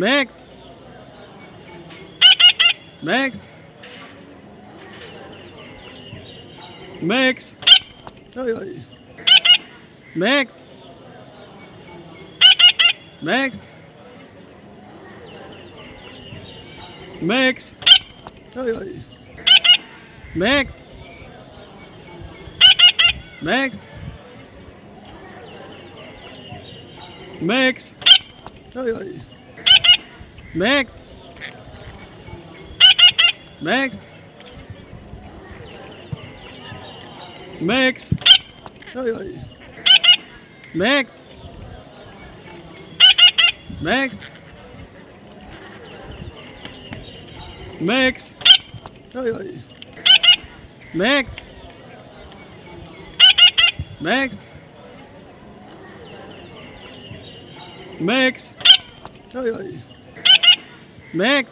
Max, Max, Max, ôi ơi, Max, Max, Max, ôi ơi, Max, Max, Max, ôi ơi, Max, Max, Max, ôi ơi, Max, Max, Max, ôi ơi, Max, Max, Max, ôi ơi, Max,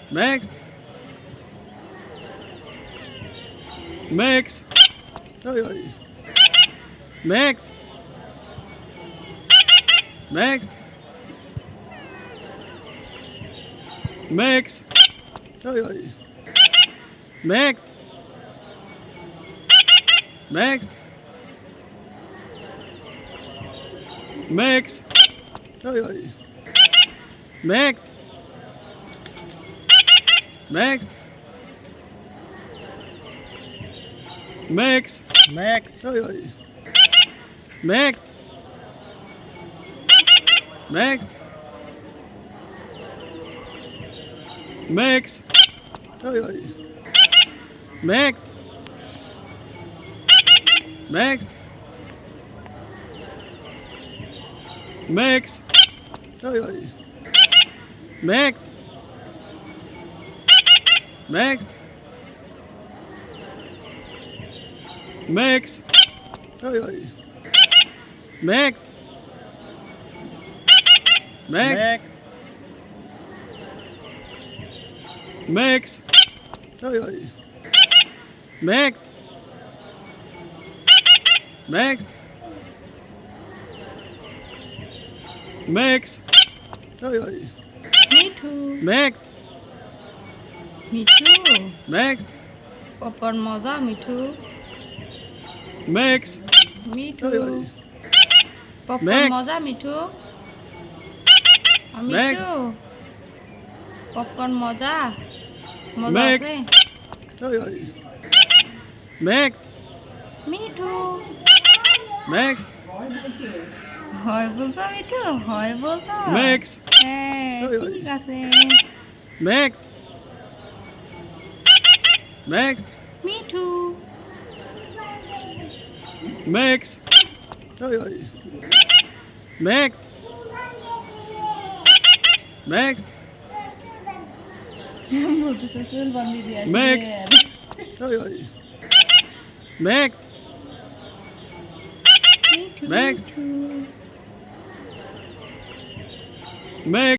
Max, Max, ôi ơi, Max, Max, Max, ôi ơi, Max, Max, Max, ôi ơi, Max, Max, Max, Max, ôi ơi, Max, Max, Max, ôi ơi, Max, Max, Max, ôi ơi, Max, Max, Max, ôi ơi, Max, Max, Max, ôi ơi, Max, Max, Max, ôi ơi, Me too. Max, Me too. Max, popcorn মজা Mithu. Max, Mithu. ôi ơi, popcorn Max, মজা Mithu. Max, Mithu. Popcorn মজা। মজা Max, আছে। ôi ơi, Max, Mithu. Max, হয় বলছো মিঠু? হয় বলছো? Max, হ্যাঁ ôi ơi, ঠিক আছে। Max, Max, Mithu. Max, ôi ơi, Max, Max, বলতেছে চুল বান্ধি দিয়ে Max, আসবে। ôi ơi, Max, Mithu Max, Mithu. Max.